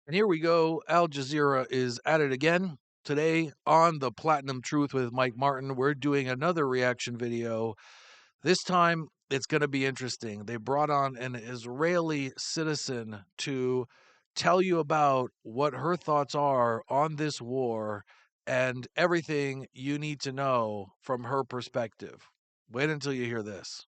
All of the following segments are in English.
And here we go. Al Jazeera is at it again. Today on the Platinum Truth with Mike Martin, we're doing another reaction video. This time it's going to be interesting. They brought on an Israeli citizen to tell you about what her thoughts are on this war and everything you need to know from her perspective. Wait until you hear this.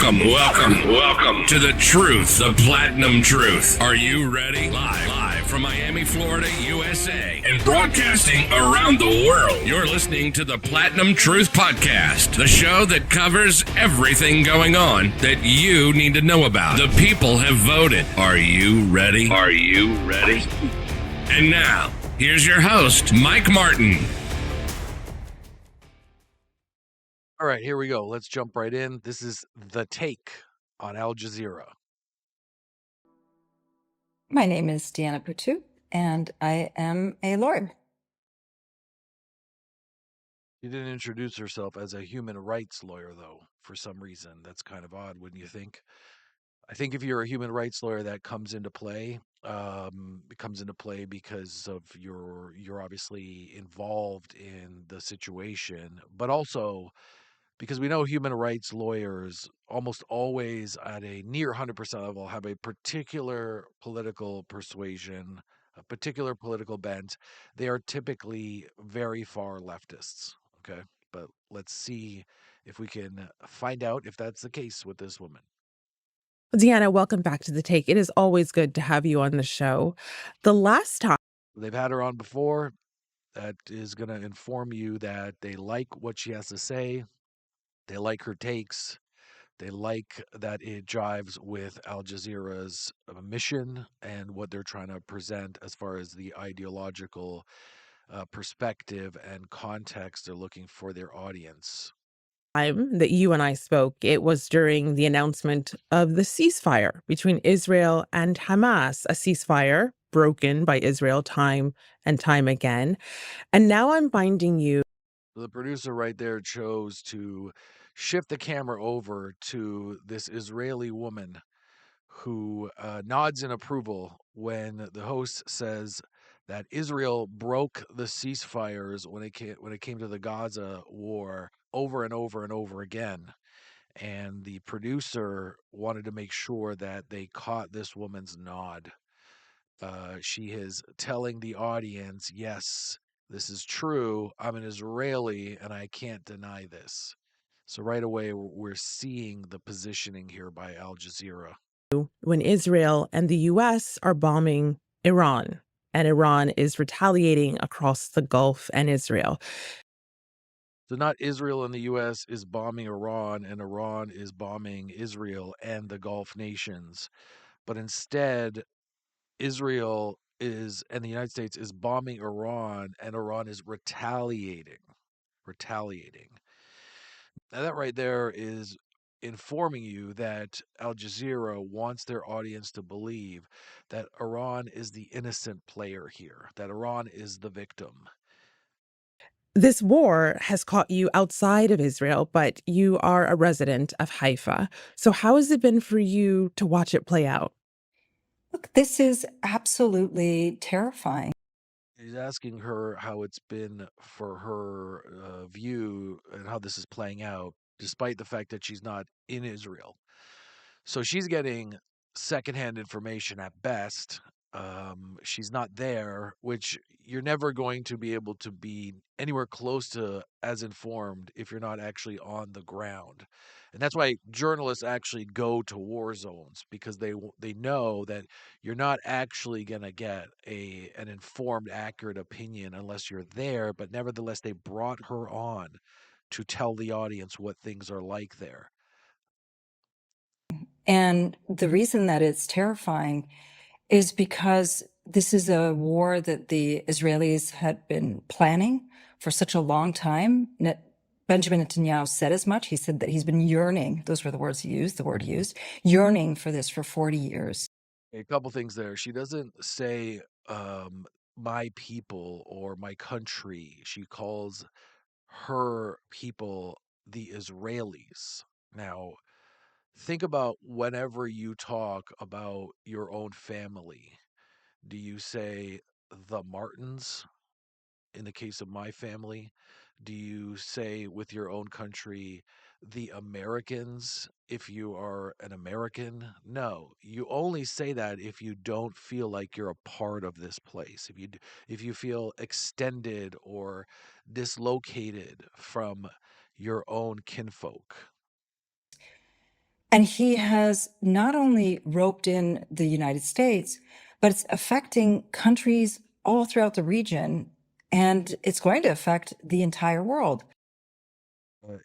Welcome to the truth, the platinum truth. Are you ready? Live from Miami, Florida, USA, and broadcasting around the world. You're listening to the Platinum Truth Podcast, the show that covers everything going on that you need to know about. The people have voted. Are you ready? And now, here's your host, Mike Martin. All right, here we go. Let's jump right in. This is The Take on Al Jazeera. My name is Deanna Putu, and I am a lawyer. She didn't introduce herself as a human rights lawyer, though, for some reason. That's kind of odd, wouldn't you think? I think if you're a human rights lawyer, that comes into play. It comes into play because of you're obviously involved in the situation, but also because we know human rights lawyers almost always at a near 100% level have a particular political persuasion, a particular political bent. They are typically very far leftists. Okay. But let's see if we can find out if that's the case with this woman. Deanna, welcome back to The Take. It is always good to have you on the show. The last time They've had her on before. That is going to inform you that they like what she has to say. They like her takes. They like that it jives with Al Jazeera's mission and what they're trying to present as far as the ideological perspective and context they're looking for their audience. time that you and I spoke, it was during the announcement of the ceasefire between Israel and Hamas, a ceasefire broken by Israel time and time again. And now I'm finding you. The producer right there chose to shift the camera over to this Israeli woman who nods in approval when the host says that Israel broke the ceasefires when it came to the Gaza war over and over and over again. And the producer wanted to make sure that they caught this woman's nod. She is telling the audience, yes, this is true. I'm an Israeli and I can't deny this. So right away, we're seeing the positioning here by Al Jazeera. When Israel and the US are bombing Iran, and Iran is retaliating across the Gulf and Israel. So not Israel and the US is bombing Iran and Iran is bombing Israel and the Gulf nations, but instead Israel is and the United States is bombing Iran and Iran is retaliating. Now that right there is informing you that Al Jazeera wants their audience to believe that Iran is the innocent player here, that Iran is the victim. This war has caught you outside of Israel, but you are a resident of Haifa. So how has it been for you to watch it play out? Look, this is absolutely terrifying. He's asking her how it's been for her view and how this is playing out, despite the fact that she's not in Israel. So she's getting secondhand information at best. She's not there, which you're never going to be able to be anywhere close to as informed if you're not actually on the ground. And that's why journalists actually go to war zones, because they know that you're not actually going to get an informed, accurate opinion unless you're there. But nevertheless, they brought her on to tell the audience what things are like there. And the reason that it's terrifying is because this is a war that the Israelis had been planning for such a long time. Benjamin Netanyahu said as much. He said that he's been yearning, those were the words he used, the word he used, yearning for this for 40 years. A couple things there. She doesn't say my people or my country. She calls her people the Israelis. Now, think about whenever you talk about your own family. Do you say the Martins in the case of my family? Do you say with your own country the Americans if you are an American? No, you only say that if you don't feel like you're a part of this place. If you feel extended or dislocated from your own kinfolk. And he has not only roped in the United States, but it's affecting countries all throughout the region, and it's going to affect the entire world.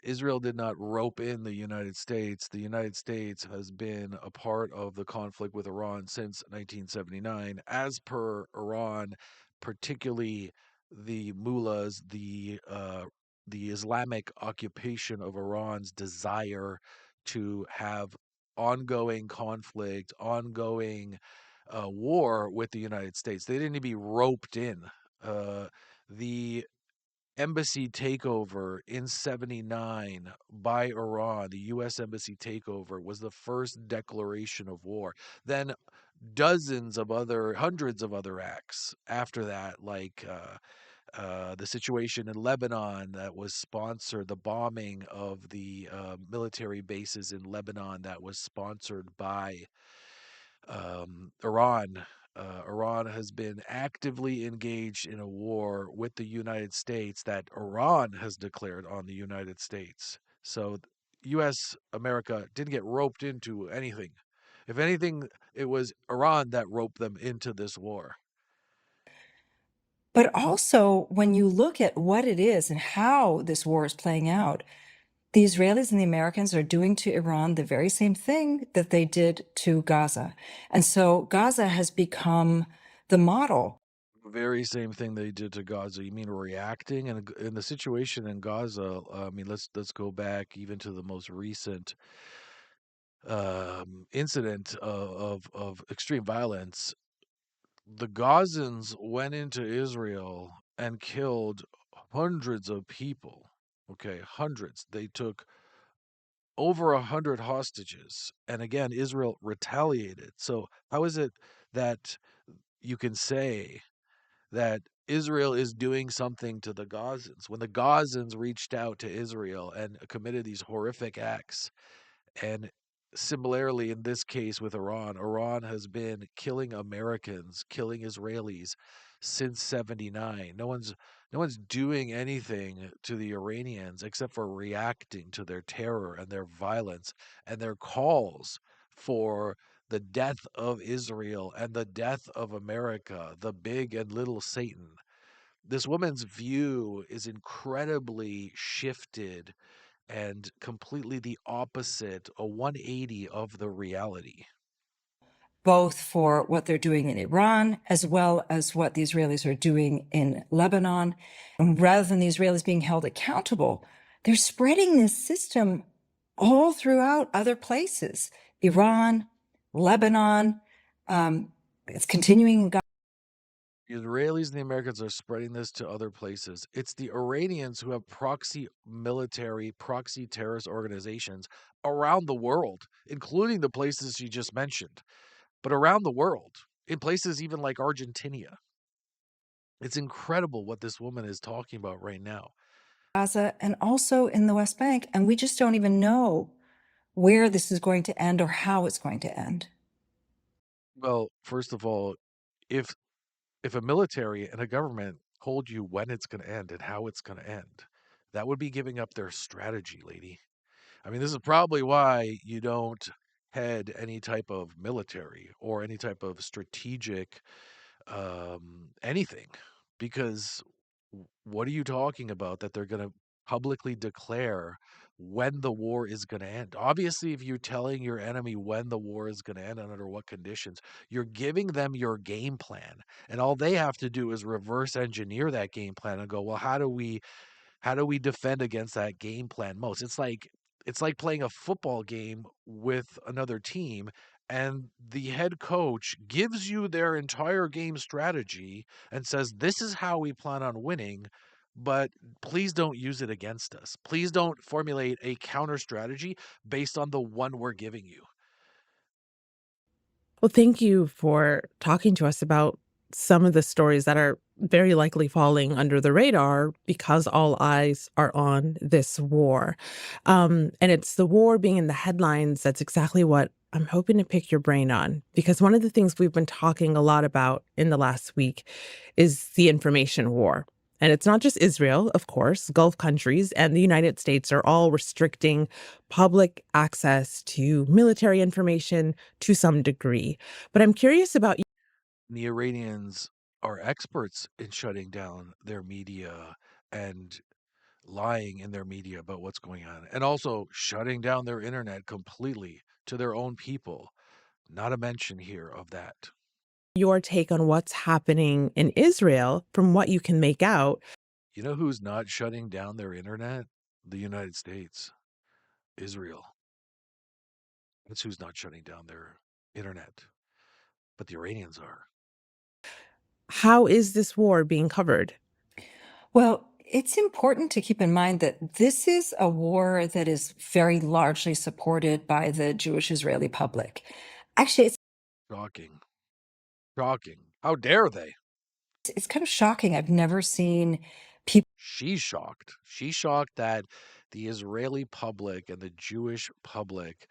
Israel did not rope in the United States. The United States has been a part of the conflict with Iran since 1979. As per Iran, particularly the mullahs, the Islamic occupation of Iran's desire to have ongoing conflict, ongoing war with the United States. They didn't need to be roped in. The embassy takeover in 79 by Iran, the US embassy takeover was the first declaration of war. Then hundreds of other acts after that, like the situation in Lebanon that was sponsored, the bombing of the military bases in Lebanon that was sponsored by Iran. Iran has been actively engaged in a war with the United States that Iran has declared on the United States. So, U.S. America didn't get roped into anything. If anything, it was Iran that roped them into this war. But also, when you look at what it is and how this war is playing out, the Israelis and the Americans are doing to Iran the very same thing that they did to Gaza. And so Gaza has become the model. Very same thing they did to Gaza. You mean reacting? And in the situation in Gaza, I mean, let's go back even to the most recent incident of extreme violence. The Gazans went into Israel and killed hundreds of people. Okay, hundreds. They took over 100 hostages. And again, Israel retaliated. So, how is it that you can say that Israel is doing something to the Gazans when the Gazans reached out to Israel and committed these horrific acts? And similarly, in this case with Iran, Iran has been killing Americans, killing Israelis since 79. No one's doing anything to the Iranians except for reacting to their terror and their violence and their calls for the death of Israel and the death of America, the big and little Satan. This woman's view is incredibly shifted and completely the opposite, a 180 of the reality. Both for what they're doing in Iran, as well as what the Israelis are doing in Lebanon. And rather than the Israelis being held accountable, they're spreading this system all throughout other places. Iran, Lebanon, it's continuing in Gaza. The Israelis and the Americans are spreading this to other places. It's the Iranians who have proxy military, proxy terrorist organizations around the world, including the places you just mentioned, but around the world, in places even like Argentina. It's incredible what this woman is talking about right now. Gaza and also in the West Bank. And we just don't even know where this is going to end or how it's going to end. Well, first of all, if if a military and a government told you when it's going to end and how it's going to end, that would be giving up their strategy, lady. I mean, this is probably why you don't head any type of military or any type of strategic anything, because what are you talking about that they're going to publicly declare when the war is going to end? Obviously, if you're telling your enemy when the war is going to end and under what conditions, you're giving them your game plan, and all they have to do is reverse engineer that game plan and go, well, how do we defend against that game plan most? It's like playing a football game with another team and the head coach gives you their entire game strategy and says, "This is how we plan on winning, but please don't use it against us. Please don't formulate a counter strategy based on the one we're giving you." Well, thank you for talking to us about some of the stories that are very likely falling under the radar because all eyes are on this war. And it's the war being in the headlines that's exactly what I'm hoping to pick your brain on. Because one of the things we've been talking a lot about in the last week is the information war. And it's not just Israel, of course, Gulf countries and the United States are all restricting public access to military information to some degree. But I'm curious about The Iranians are experts in shutting down their media and lying in their media about what's going on, and also shutting down their internet completely to their own people. Not a mention here of that. your take on what's happening in Israel from what you can make out. You know who's not shutting down their internet? The United States. Israel. That's who's not shutting down their internet. But the Iranians are. How is this war being covered? Well, it's important to keep in mind that this is a war that is very largely supported by the Jewish Israeli public. Actually, Shocking. Shocking. How dare they? it's kind of shocking. I've never seen people. She's shocked. She's shocked that the Israeli public and the Jewish public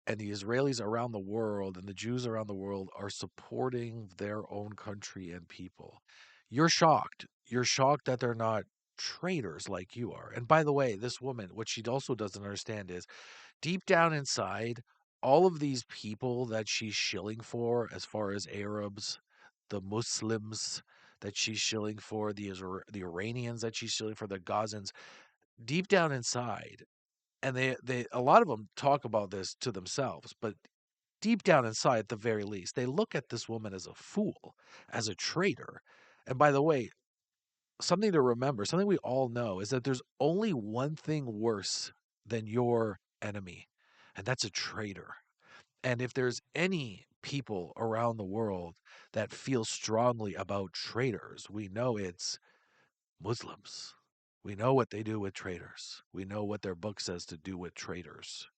and the Israelis around the world and the Jews around the world are supporting their own country and people. You're shocked. You're shocked that they're not traitors like you are. And by the way, this woman, what she also doesn't understand is deep down inside, all of these people that she's shilling for, as far as Arabs, the Muslims that she's shilling for, the Iranians that she's shilling for, the Gazans, deep down inside, and they a lot of them talk about this to themselves, but deep down inside, at the very least, they look at this woman as a fool, as a traitor. And by the way, something to remember, something we all know, is that there's only one thing worse than your enemy, and that's a traitor. And if there's any people around the world that feel strongly about traitors, we know it's Muslims. We know what they do with traitors. We know what their book says to do with traitors.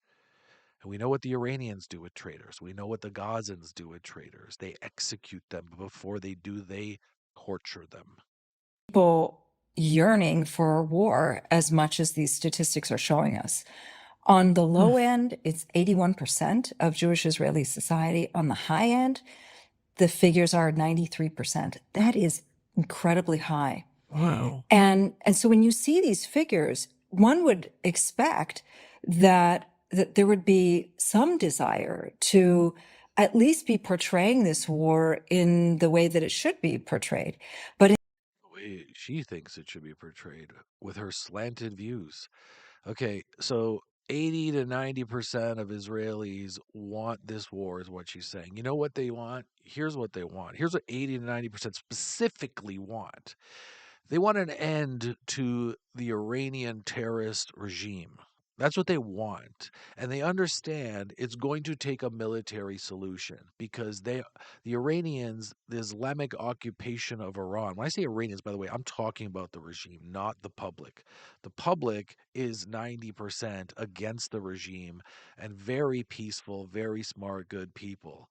And we know what the Iranians do with traitors. We know what the Gazans do with traitors. They execute them, but before they do, they torture them. People yearning for war as much as these statistics are showing us. On the low end, it's 81% of Jewish Israeli society. On the high end, the figures are 93%. That is incredibly high. Wow. And so when you see these figures, one would expect that there would be some desire to at least be portraying this war in the way that it should be portrayed. But The way she thinks it should be portrayed with her slanted views. Okay, so 80 to 90% of Israelis want this war, is what she's saying. You know what they want? Here's what they want. Here's what 80 to 90% specifically want. They want an end to the Iranian terrorist regime. That's what they want. And they understand it's going to take a military solution because the Iranians, the Islamic occupation of Iran. When I say Iranians, by the way, I'm talking about the regime, not the public. The public is 90% against the regime and very peaceful, very smart, good people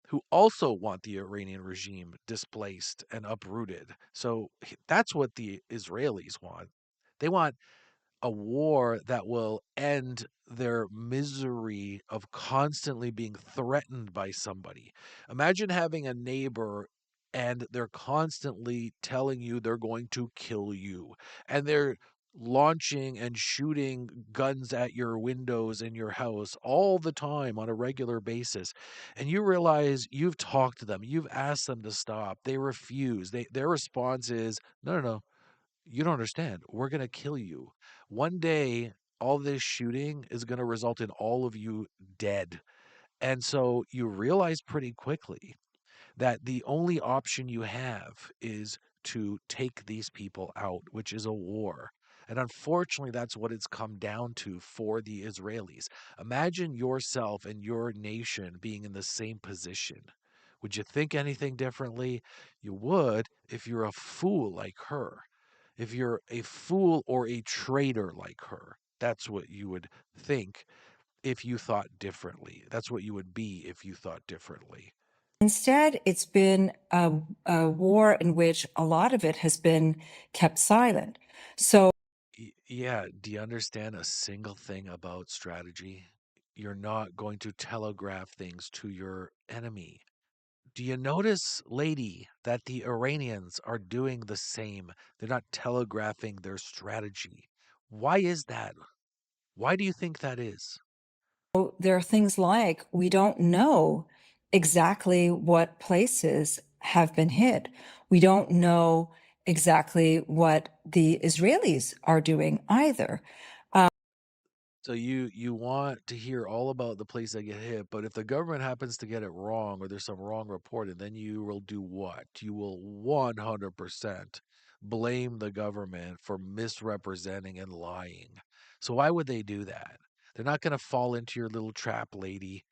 who also want the Iranian regime displaced and uprooted. So that's what the Israelis want. They want a war that will end their misery of constantly being threatened by somebody. Imagine having a neighbor and they're constantly telling you they're going to kill you, and they're launching and shooting guns at your windows in your house all the time on a regular basis, and you realize you've talked to them, you've asked them to stop, they refuse. Their response is, no, no, no, you don't understand. We're going to kill you. One day, all this shooting is going to result in all of you dead. And so you realize pretty quickly that the only option you have is to take these people out, which is a war. And unfortunately, that's what it's come down to for the Israelis. Imagine yourself and your nation being in the same position. Would you think anything differently? You would if you're a fool like her. If you're a fool or a traitor like her. That's what you would think if you thought differently. That's what you would be if you thought differently. Instead, it's been a war in which a lot of it has been kept silent. So, Yeah, do you understand a single thing about strategy? You're not going to telegraph things to your enemy. Do you notice, lady, that the Iranians are doing the same? They're not telegraphing their strategy. Why is that? Why do you think that is? there are things like we don't know exactly what places have been hit. We don't know exactly what the Israelis are doing either. So you want to hear all about the place that get hit, but if the government happens to get it wrong or there's some wrong reported, then you will do what? You will 100% blame the government for misrepresenting and lying. So why would they do that? They're not going to fall into your little trap, lady.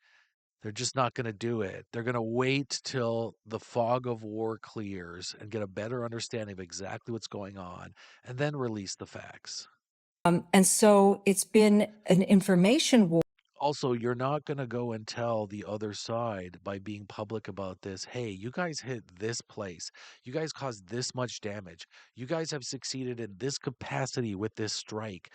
They're just not going to do it. They're going to wait till the fog of war clears and get a better understanding of exactly what's going on and then release the facts. And so it's been an information war. Also, you're not going to go and tell the other side by being public about this. Hey, you guys hit this place. You guys caused this much damage. You guys have succeeded in this capacity with this strike.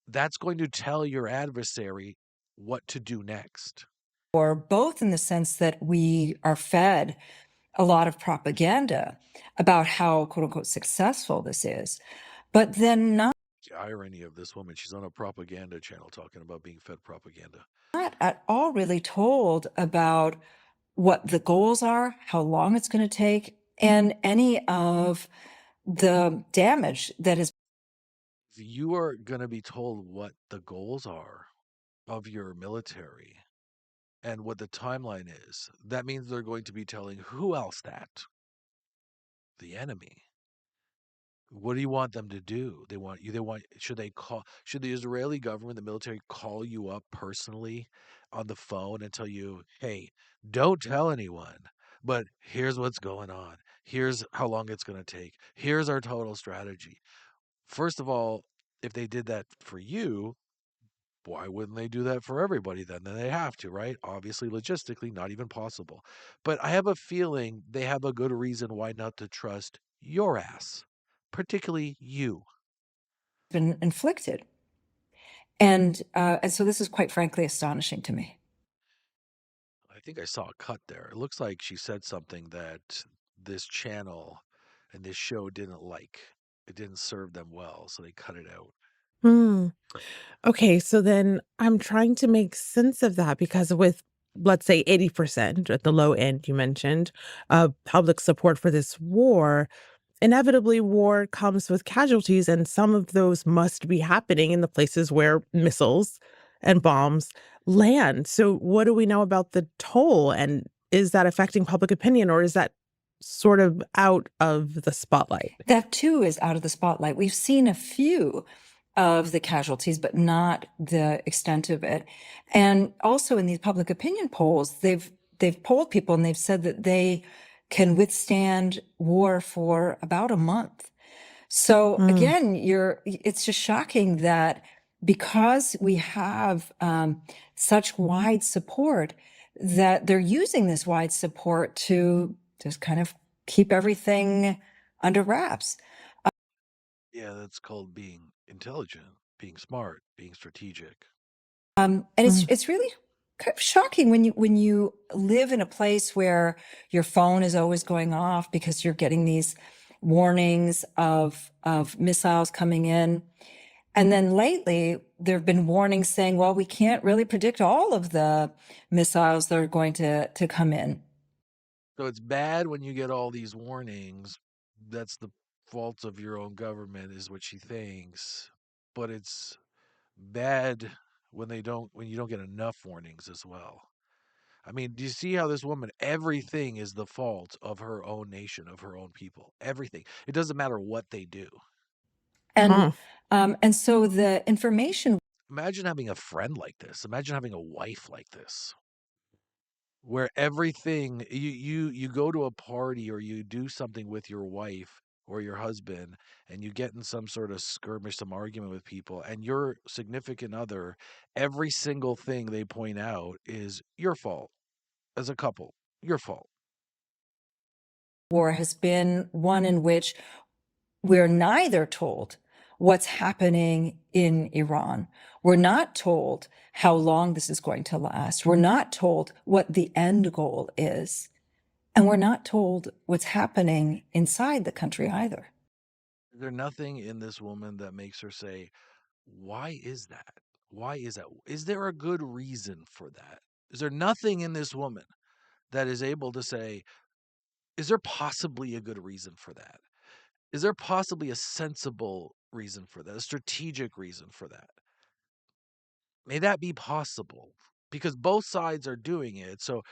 That's going to tell your adversary what to do next. Or both in the sense that we are fed a lot of propaganda about how quote unquote successful this is, but then not The irony of this woman, she's on a propaganda channel talking about being fed propaganda. at all really told about what the goals are, how long it's going to take, and any of the damage that is. You are going to be told what the goals are of your military and what the timeline is. That means they're going to be telling who else that? The enemy. What do you want them to do? Should the Israeli government, the military call you up personally on the phone and tell you, "Hey, don't tell anyone, but here's what's going on. Here's how long it's going to take. Here's our total strategy." First of all, if they did that for you, why wouldn't they do that for everybody then? Then they have to, right? Obviously, logistically, not even possible. But I have a feeling they have a good reason why not to trust your ass, particularly you. Been inflicted. And so this is quite frankly astonishing to me. I think I saw a cut there. It looks like she said something that this channel and this show didn't like. It didn't serve them well, so they cut it out. Hmm. Okay, so then I'm trying to make sense of that because with, let's say, 80% at the low end, you mentioned, public support for this war, inevitably war comes with casualties, and some of those must be happening in the places where missiles and bombs land. So, what do we know about the toll? And is that affecting public opinion, or is that sort of out of the spotlight? That too is out of the spotlight. We've seen a few of the casualties, but not the extent of it. And also in these public opinion polls, they've polled people and they've said that they can withstand war for about a month. So Mm, again, it's just shocking that because we have such wide support, that they're using this wide support to just kind of keep everything under wraps. Yeah, that's called being intelligent, being smart, being strategic. And mm, it's really kind of shocking when you live in a place where your phone is always going off because you're getting these warnings of missiles coming in. And then lately, there have been warnings saying, well, we can't really predict all of the missiles that are going to come in. So it's bad when you get all these warnings. That's the fault of your own government, is what she thinks. But it's bad when you don't get enough warnings as well. I mean, do you see how this woman, everything is the fault of her own nation, of her own people? Everything. It doesn't matter what they do. And huh. And so the information Imagine having a friend like this. Imagine having a wife like this, where everything you go to a party or you do something with your wife or your husband and you get in some sort of skirmish, some argument with people, and your significant other, every single thing they point out is your fault as a couple, your fault. war has been one in which we're neither told what's happening in Iran. We're not told how long this is going to last. We're not told what the end goal is. And we're not told what's happening inside the country either. Is there nothing in this woman that makes her say, why is that? Why is that? Is there a good reason for that? Is there nothing in this woman that is able to say, is there possibly a good reason for that? Is there possibly a sensible reason for that? A strategic reason for that? May that be possible? Because both sides are doing it. So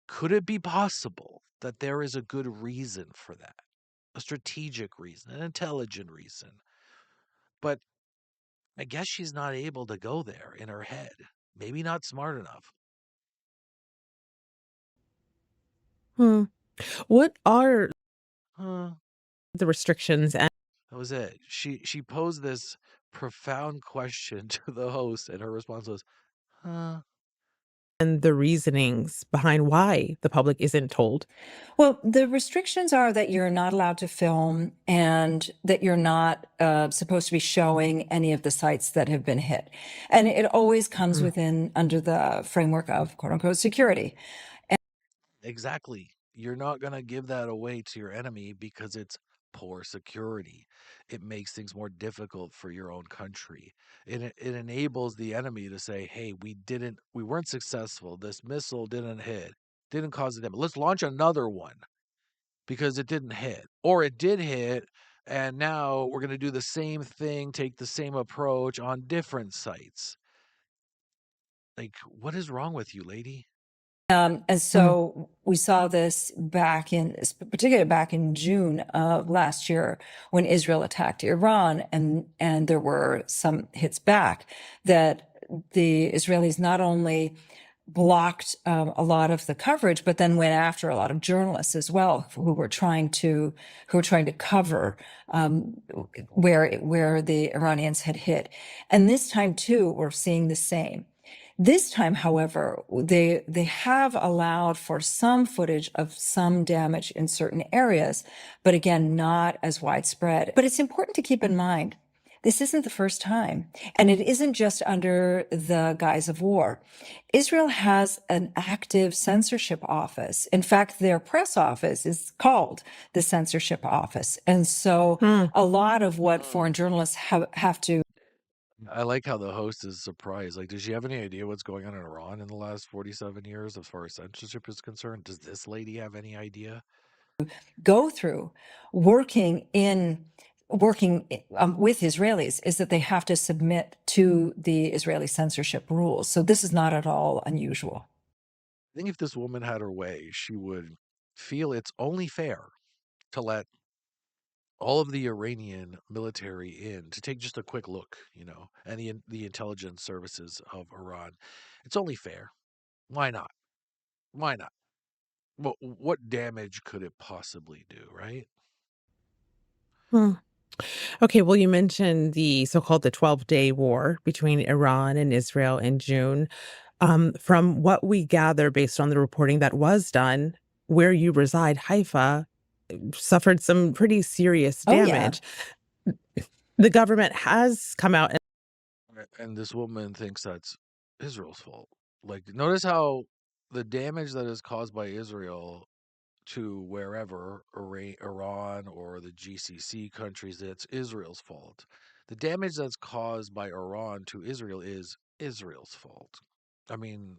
could it be possible that there is a good reason for that? A strategic reason, an intelligent reason. But I guess she's not able to go there in her head. Maybe not smart enough. Hmm. What are Huh. the restrictions and That was it. She posed this profound question to the host, and her response was, huh. the reasonings behind why the public isn't told? Well, the restrictions are that you're not allowed to film and that you're not supposed to be showing any of the sites that have been hit. And it always comes within under the framework of quote unquote security. Exactly. You're not going to give that away to your enemy because it's poor security. It makes things more difficult for your own country. It enables the enemy to say, hey, we weren't successful. This missile didn't hit, didn't cause the damage. Let's launch another one because it didn't hit. Or it did hit, and now we're going to do the same thing, take the same approach on different sites. Like, what is wrong with you, lady? And so we saw this particularly back in June of last year when Israel attacked Iran, and there were some hits back that the Israelis not only blocked a lot of the coverage, but then went after a lot of journalists as well who were trying to cover where the Iranians had hit. And this time too, we're seeing the same. This time, however, they have allowed for some footage of some damage in certain areas, but again, not as widespread. But it's important to keep in mind, this isn't the first time, and it isn't just under the guise of war. Israel has an active censorship office. In fact, their press office is called the Censorship Office. And so a lot of what foreign journalists have to I like how the host is surprised. Like, does she have any idea what's going on in Iran in the last 47 years as far as censorship is concerned? Does this lady have any idea? go through working with Israelis is that they have to submit to the Israeli censorship rules. So this is not at all unusual. I think if this woman had her way, she would feel it's only fair to let all of the Iranian military in to take just a quick look, and the intelligence services of Iran. It's only fair. Why not? Why not? What damage could it possibly do, right? Hmm. Okay, well, you mentioned the so-called the 12-day war between Iran and Israel in June. From what we gather based on the reporting that was done, where you reside, Haifa, suffered some pretty serious Oh, yeah. damage. The government has come out and And this woman thinks that's Israel's fault. Like, notice how the damage that is caused by Israel to wherever, Iran or the GCC countries, that's Israel's fault. The damage that's caused by Iran to Israel is Israel's fault. I mean,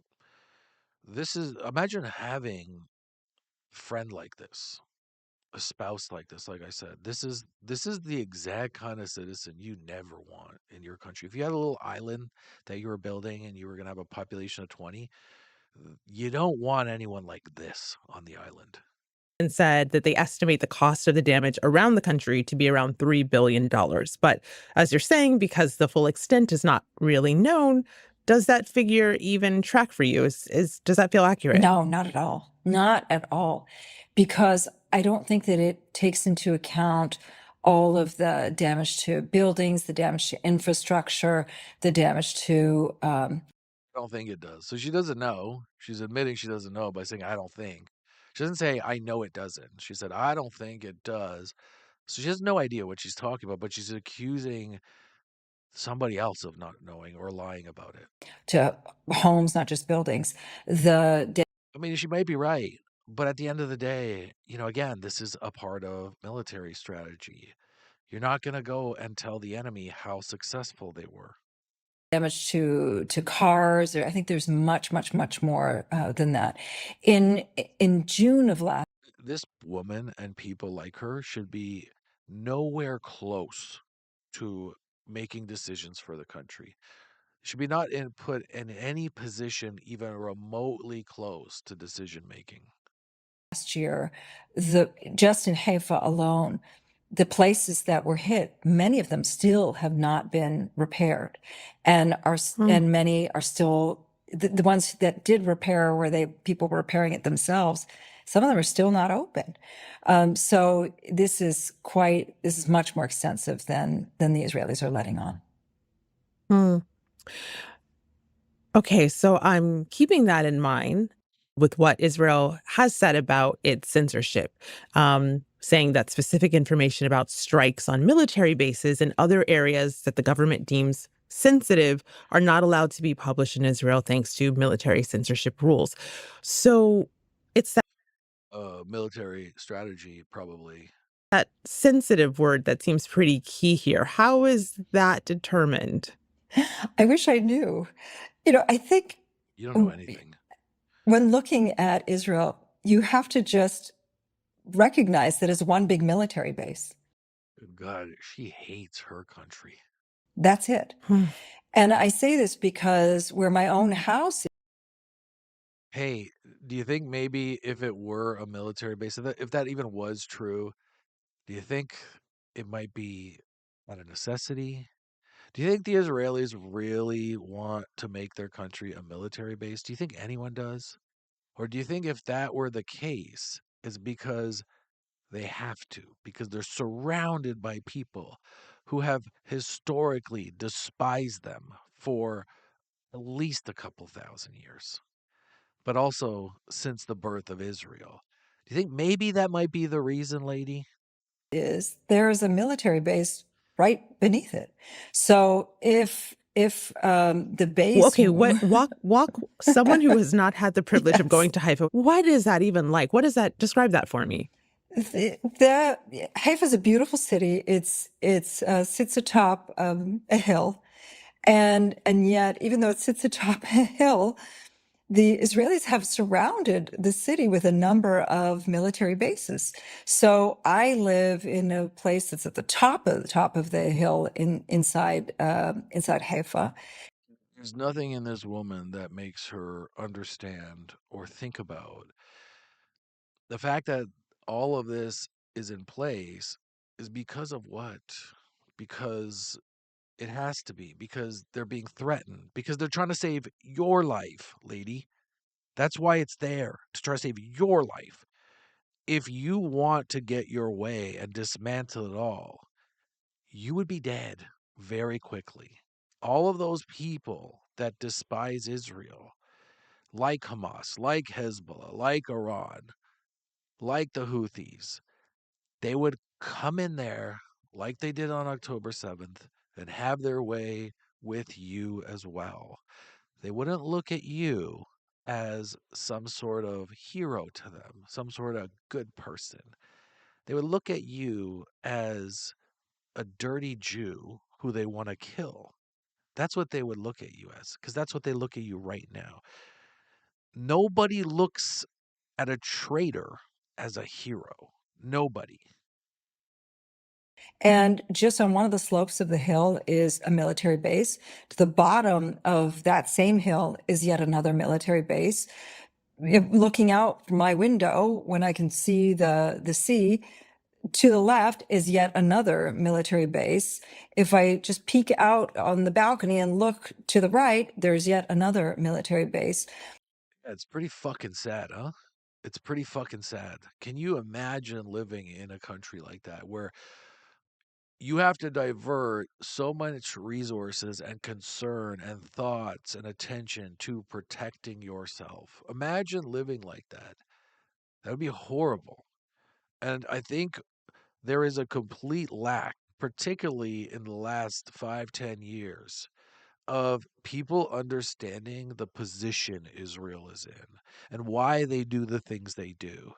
imagine having a friend like this, a spouse like this. Like I said, this is the exact kind of citizen you never want in your country. If you had a little island that you were building and you were going to have a population of 20, you don't want anyone like this on the island. and said that they estimate the cost of the damage around the country to be around $3 billion. But as you're saying, because the full extent is not really known, does that figure even track for you? Does that feel accurate? No, not at all. Not at all. Because I don't think that it takes into account all of the damage to buildings, the damage to infrastructure, the damage to I don't think it does. So she doesn't know. She's admitting she doesn't know by saying, I don't think. She doesn't say, I know it doesn't. She said, I don't think it does. So she has no idea what she's talking about, but she's accusing somebody else of not knowing or lying about it. to homes, not just buildings. I mean, she might be right, but at the end of the day, again, this is a part of military strategy. You're not going to go and tell the enemy how successful they were. Damage to cars. I think there's much, much, much more than that. In June of last. This woman and people like her should be nowhere close to making decisions for the country. Should be not put in any position even remotely close to decision making. Last year, just in Haifa alone, the places that were hit, many of them still have not been repaired, and many are still the ones that did repair where people were repairing it themselves. Some of them are still not open. So this is much more extensive than the Israelis are letting on. Okay, so I'm keeping that in mind with what Israel has said about its censorship, saying that specific information about strikes on military bases and other areas that the government deems sensitive are not allowed to be published in Israel thanks to military censorship rules. So it's that military strategy, probably. That sensitive word that seems pretty key here. How is that determined? I wish I knew. I think you don't know anything. When looking at Israel, you have to just recognize that it's one big military base. God, she hates her country. That's it. And I say this because where my own house is. Hey, do you think maybe if it were a military base, if that even was true, do you think it might be out of necessity? Do you think the Israelis really want to make their country a military base? Do you think anyone does? Or do you think if that were the case, it's because they have to, because they're surrounded by people who have historically despised them for at least a couple thousand years, but also since the birth of Israel? Do you think maybe that might be the reason, lady? There's a military base right beneath it. So if the base. Okay, walk someone who has not had the privilege of going to Haifa. What is that even like? What is that? Describe that for me. Haifa is a beautiful city. It sits atop a hill, and yet, even though it sits atop a hill, the Israelis have surrounded the city with a number of military bases. So I live in a place that's at the top of the hill inside Haifa. There's nothing in this woman that makes her understand or think about the fact that all of this is in place is because of what? Because it has to be, because they're being threatened, because they're trying to save your life, lady. That's why it's there, to try to save your life. If you want to get your way and dismantle it all, you would be dead very quickly. All of those people that despise Israel, like Hamas, like Hezbollah, like Iran, like the Houthis, they would come in there like they did on October 7th and have their way with you as well. They wouldn't look at you as some sort of hero to them, some sort of good person. They would look at you as a dirty Jew who they want to kill. That's what they would look at you as, because that's what they look at you right now. Nobody looks at a traitor as a hero. Nobody. And just on one of the slopes of the hill is a military base. To the bottom of that same hill is yet another military base. looking out from my window when I can see the sea, to the left is yet another military base. If I just peek out on the balcony and look to the right, there's yet another military base. Yeah, it's pretty fucking sad, huh? It's pretty fucking sad. Can you imagine living in a country like that where you have to divert so much resources and concern and thoughts and attention to protecting yourself? Imagine living like that. That would be horrible. And I think there is a complete lack, particularly in the last 5, 10 years, of people understanding the position Israel is in and why they do the things they do.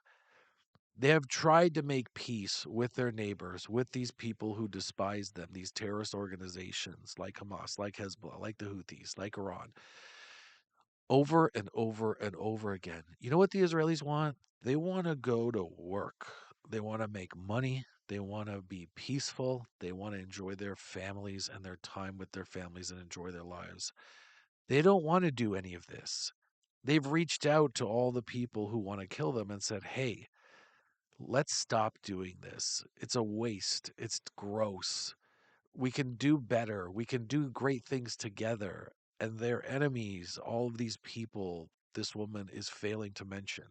They have tried to make peace with their neighbors, with these people who despise them, these terrorist organizations like Hamas, like Hezbollah, like the Houthis, like Iran, over and over and over again. You know what the Israelis want? They want to go to work. They want to make money. They want to be peaceful. They want to enjoy their families and their time with their families and enjoy their lives. They don't want to do any of this. They've reached out to all the people who want to kill them and said, hey, let's stop doing this. It's a waste. It's gross. We can do better. We can do great things together. And their enemies, all of these people this woman is failing to mention,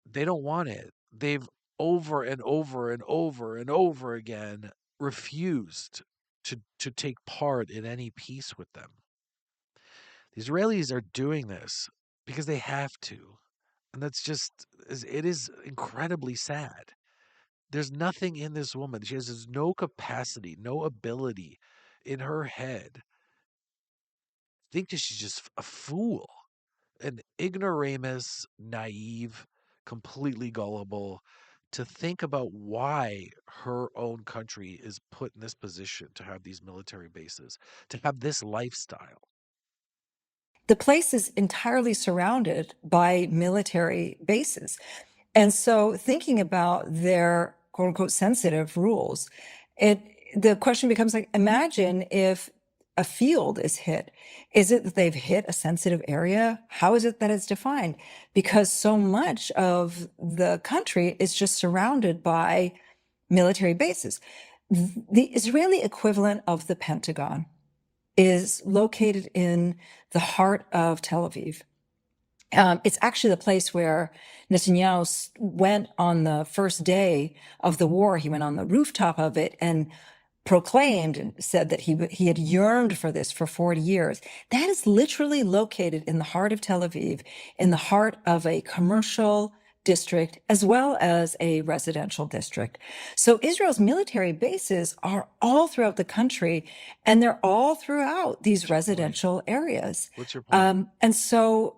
they don't want it. They've over and over and over and over again refused to take part in any peace with them. The Israelis are doing this because they have to. And that's just, it is incredibly sad. There's nothing in this woman. She has no capacity, no ability in her head. I think that she's just a fool, an ignoramus, naive, completely gullible to think about why her own country is put in this position to have these military bases, to have this lifestyle. The place is entirely surrounded by military bases. And so thinking about their quote unquote sensitive rules, it the question becomes like, imagine if a field is hit. Is it that they've hit a sensitive area? How is it that it's defined? Because so much of the country is just surrounded by military bases. The Israeli equivalent of the Pentagon is located in the heart of Tel Aviv. It's actually the place where Netanyahu went on the first day of the war. He went on the rooftop of it and proclaimed and said that he had yearned for this for 40 years. That is literally located in the heart of Tel Aviv, in the heart of a commercial district as well as a residential district. So Israel's military bases are all throughout the country, and they're all throughout these What's your point? residential areas. What's your point? And so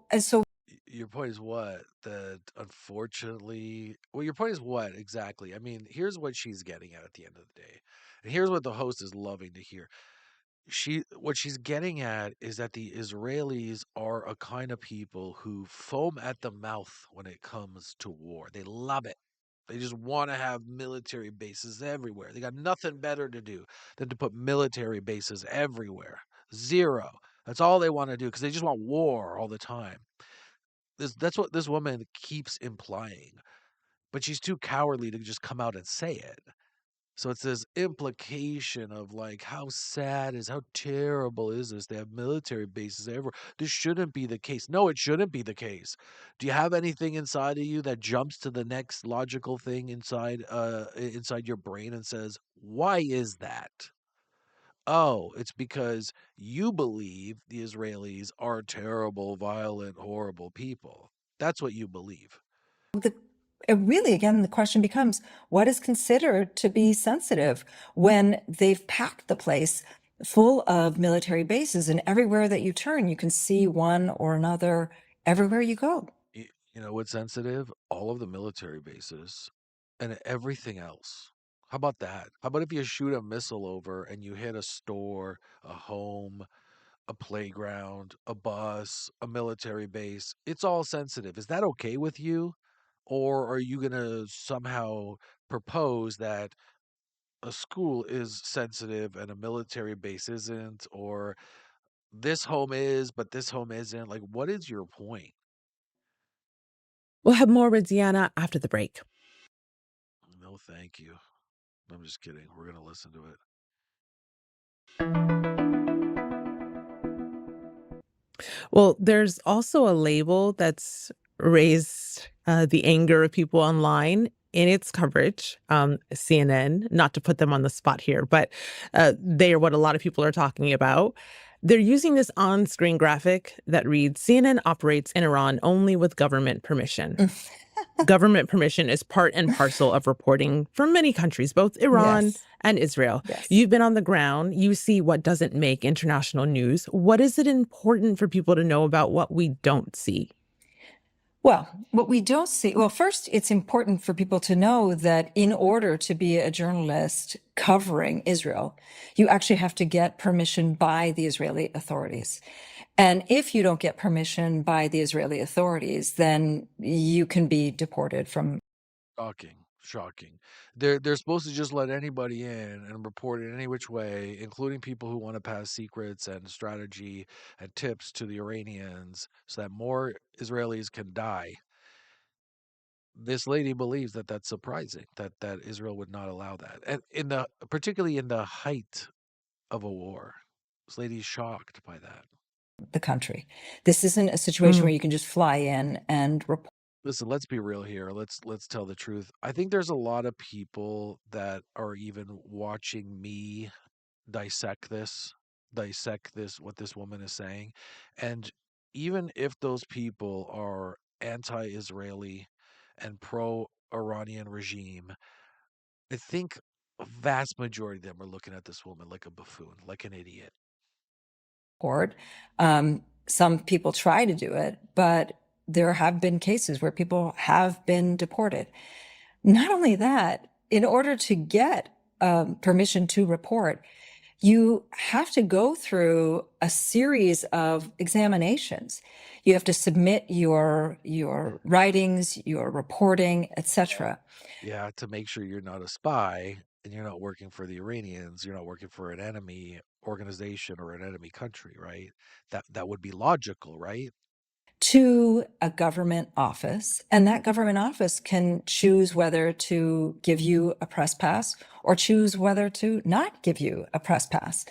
Your point is what? That unfortunately, well, your point is what exactly? I mean, here's what she's getting at the end of the day. And here's what the host is loving to hear. What she's getting at is that the Israelis are a kind of people who foam at the mouth when it comes to war. They love it. They just want to have military bases everywhere. They got nothing better to do than to put military bases everywhere. Zero. That's all they want to do because they just want war all the time. That's what this woman keeps implying, but she's too cowardly to just come out and say it. So it's this implication of like how terrible is this? They have military bases everywhere. This shouldn't be the case. No, it shouldn't be the case. Do you have anything inside of you that jumps to the next logical thing inside your brain and says, "Why is that?" Oh, it's because you believe the Israelis are terrible, violent, horrible people. That's what you believe. the really, again, the question becomes, what is considered to be sensitive when they've packed the place full of military bases, and everywhere that you turn, you can see one or another everywhere you go. You know what's sensitive? All of the military bases and everything else. How about that? How about if you shoot a missile over and you hit a store, a home, a playground, a bus, a military base? It's all sensitive. Is that okay with you? Or are you going to somehow propose that a school is sensitive and a military base isn't? Or this home is, but this home isn't? Like, what is your point? We'll have more with Deanna after the break. No, thank you. I'm just kidding. We're going to listen to it. Well, there's also a label that's raised the anger of people online in its coverage. CNN, not to put them on the spot here, but they are what a lot of people are talking about. They're using this on-screen graphic that reads, CNN operates in Iran only with government permission. Government permission is part and parcel of reporting from many countries, both Iran Yes. and Israel. Yes. You've been on the ground. You see what doesn't make international news. What is it important for people to know about what we don't see? Well, what we don't see, well, first, it's important for people to know that in order to be a journalist covering Israel, you actually have to get permission by the Israeli authorities. And if you don't get permission by the Israeli authorities, then you can be deported from. Shocking. They're supposed to just let anybody in and report it any which way, including people who want to pass secrets and strategy and tips to the Iranians so that more Israelis can die. This lady believes that that's surprising, that Israel would not allow that. And particularly in the height of a war. This lady's shocked by that. The country. This isn't a situation where you can just fly in and report. Listen, let's be real here. Let's tell the truth. I think there's a lot of people that are even watching me dissect this what this woman is saying. And even if those people are anti-Israeli and pro-Iranian regime, I think a vast majority of them are looking at this woman like a buffoon, like an idiot. Some people try to do it, but there have been cases where people have been deported. Not only that, in order to get permission to report, you have to go through a series of examinations. You have to submit your writings, your reporting, etc. Yeah, to make sure you're not a spy and you're not working for the Iranians, you're not working for an enemy organization or an enemy country, right? That would be logical, right? To a government office, and that government office can choose whether to give you a press pass or choose whether to not give you a press pass.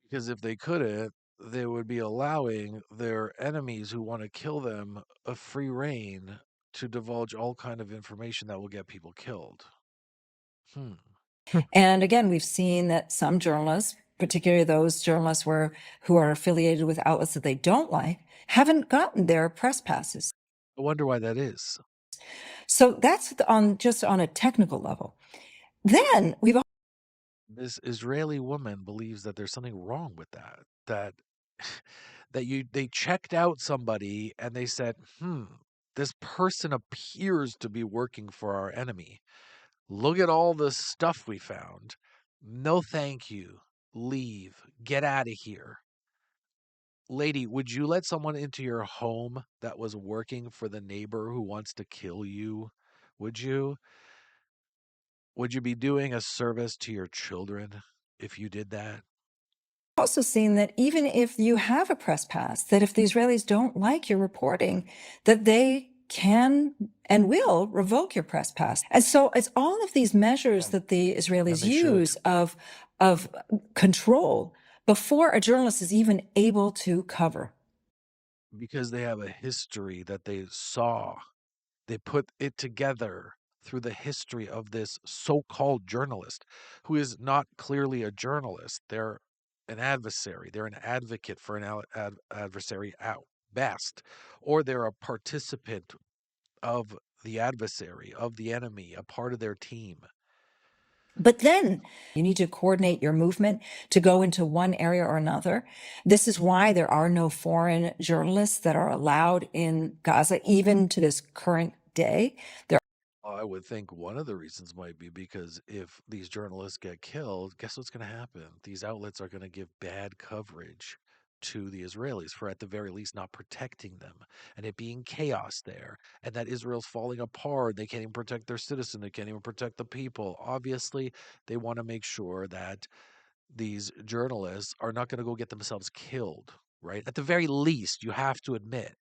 Because if they couldn't, they would be allowing their enemies who want to kill them a free reign to divulge all kind of information that will get people killed. Hmm. And again, we've seen that some journalists, particularly those journalists who are affiliated with outlets that they don't like, haven't gotten their press passes. I wonder why that is. So that's just on a technical level. Then This Israeli woman believes that there's something wrong with that they checked out somebody and they said, this person appears to be working for our enemy. Look at all the stuff we found. No, thank you. Leave. Get out of here. Lady, would you let someone into your home that was working for the neighbor who wants to kill you? Would you? Would you be doing a service to your children if you did that? also seen that even if you have a press pass, that if the Israelis don't like your reporting, that they can and will revoke your press pass. And so it's all of these measures that the Israelis they should. use of control before a journalist is even able to cover. Because they have a history that they saw. They put it together through the history of this so-called journalist who is not clearly a journalist. They're an adversary. They're an advocate for an adversary at best, or they're a participant of the adversary, of the enemy, a part of their team. But then you need to coordinate your movement to go into one area or another. This is why there are no foreign journalists that are allowed in Gaza, even to this current day. I would think one of the reasons might be because if these journalists get killed, guess what's going to happen? These outlets are going to give bad coverage to the Israelis for at the very least not protecting them and it being chaos there and that Israel's falling apart. They can't even protect their citizens. They can't even protect the people. Obviously, they want to make sure that these journalists are not going to go get themselves killed, right? At the very least, you have to admit,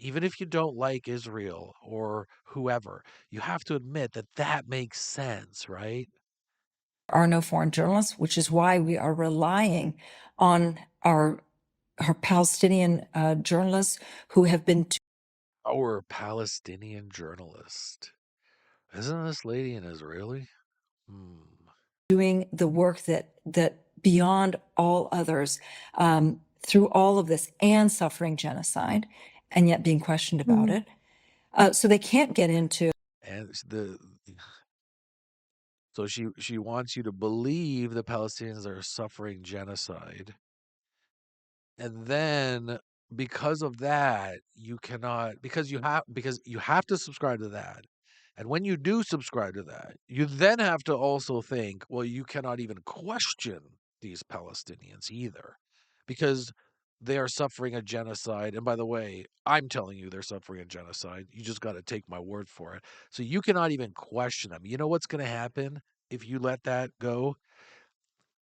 Even if you don't like Israel or whoever, you have to admit that that makes sense, right? Are no foreign journalists, which is why we are relying on our Palestinian journalists who have been Our Palestinian journalist. Isn't this lady an Israeli? Hmm. doing the work that beyond all others through all of this and suffering genocide and yet being questioned about it. So they can't get into And so she wants you to believe the Palestinians are suffering genocide. And then because of that, you cannot because you have to subscribe to that. And when you do subscribe to that, you then have to also think, well, you cannot even question these Palestinians either because they are suffering a genocide. And by the way, I'm telling you they're suffering a genocide. You just got to take my word for it. So you cannot even question them. You know what's going to happen if you let that go?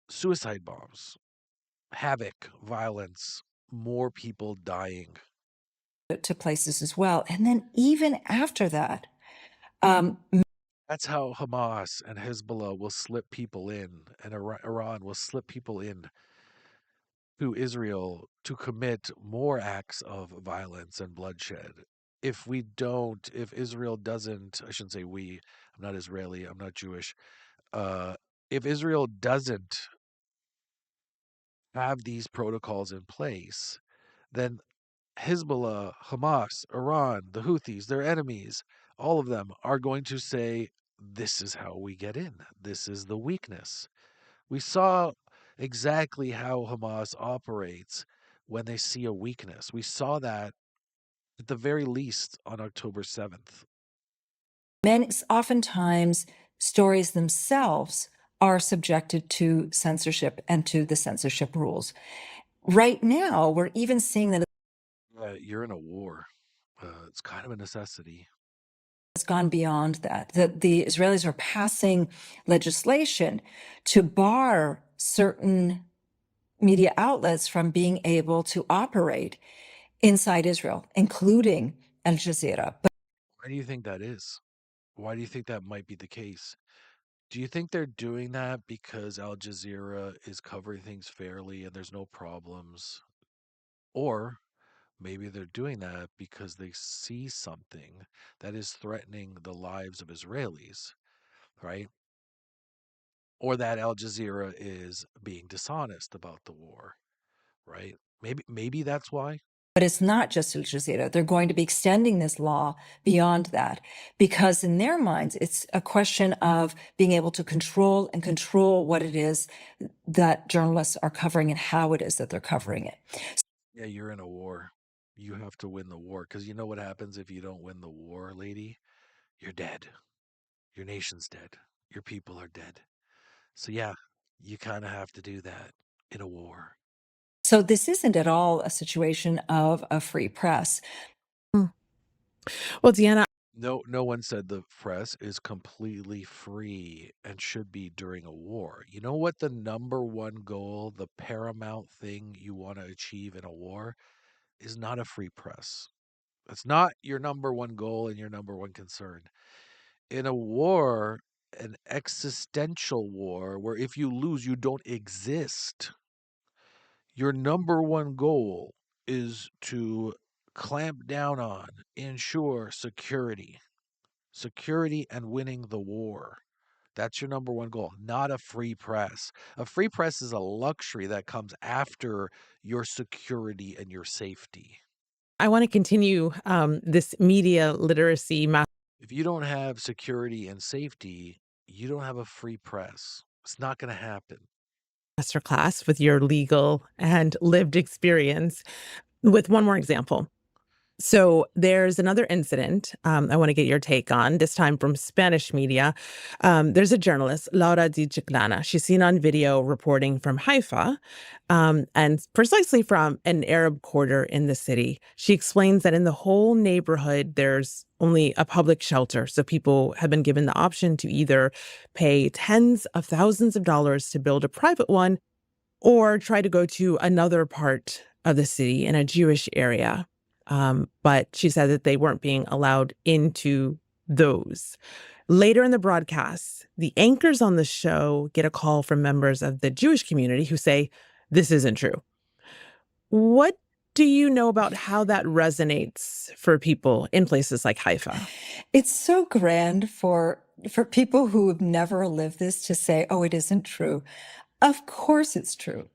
Suicide bombs, havoc, violence, more people dying. to places as well. And then even after that, That's how Hamas and Hezbollah will slip people in, and Iran will slip people in to Israel to commit more acts of violence and bloodshed. If Israel doesn't, I shouldn't say we, I'm not Israeli, I'm not Jewish. If Israel doesn't have these protocols in place, then Hezbollah, Hamas, Iran, the Houthis, their enemies, all of them are going to say, this is how we get in. This is the weakness. We saw exactly how Hamas operates when they see a weakness. We saw that at the very least on October 7th. oftentimes stories themselves are subjected to censorship and to the censorship rules. Right now, we're even seeing that You're in a war. It's kind of a necessity. it's gone beyond that, that the Israelis are passing legislation to bar certain media outlets from being able to operate inside Israel, including Al Jazeera. But Why do you think that is? Why do you think that might be the case? Do you think they're doing that because Al Jazeera is covering things fairly and there's no problems? Or maybe they're doing that because they see something that is threatening the lives of Israelis, right? Or that Al Jazeera is being dishonest about the war, right? Maybe that's why. it's not just Al Jazeera. They're going to be extending this law beyond that because, in their minds, it's a question of being able to control what it is that journalists are covering and how it is that they're covering it. Yeah, you're in a war. You have to win the war because you know what happens if you don't win the war, lady? You're dead. Your nation's dead. Your people are dead. So, yeah, you kind of have to do that in a war. So this isn't at all a situation of a free press. Well, Deanna, No one said the press is completely free and should be during a war. You know what the number one goal, the paramount thing you want to achieve in a war is not a free press. That's not your number one goal and your number one concern. In a war, an existential war where if you lose, you don't exist, your number one goal is to clamp down on, ensure security and winning the war. That's your number one goal, not a free press. A free press is a luxury that comes after your security and your safety. I want to continue this media literacy If you don't have security and safety, you don't have a free press. It's not going to happen. masterclass with your legal and lived experience with one more example. So there's another incident I want to get your take on, this time from Spanish media. There's a journalist, Laura Di Chiclana. She's seen on video reporting from Haifa, and precisely from an Arab quarter in the city. She explains that in the whole neighborhood, there's only a public shelter. So people have been given the option to either pay tens of thousands of dollars to build a private one or try to go to another part of the city in a Jewish area. But she said that they weren't being allowed into those. Later in the broadcast, the anchors on the show get a call from members of the Jewish community who say, this isn't true. What do you know about how that resonates for people in places like Haifa? It's so grand for people who have never lived this to say, oh, it isn't true. Of course it's true.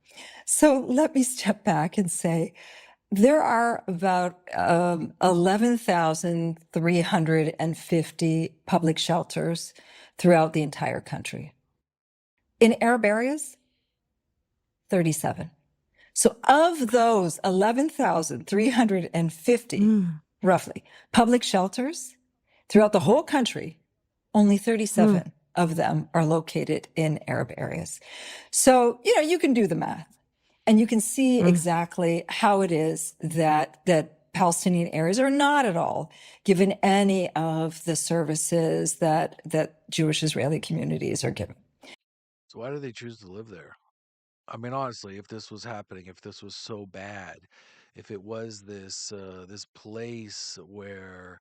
So let me step back and say there are about 11,350 public shelters throughout the entire country. In Arab areas, 37. So of those 11,350, roughly, public shelters throughout the whole country, only 37 of them are located in Arab areas. So, you can do the math and you can see exactly how it is that Palestinian areas are not at all given any of the services that Jewish Israeli communities are given. So why do they choose to live there? I mean, honestly, if this was happening, if this was so bad, if it was this place where,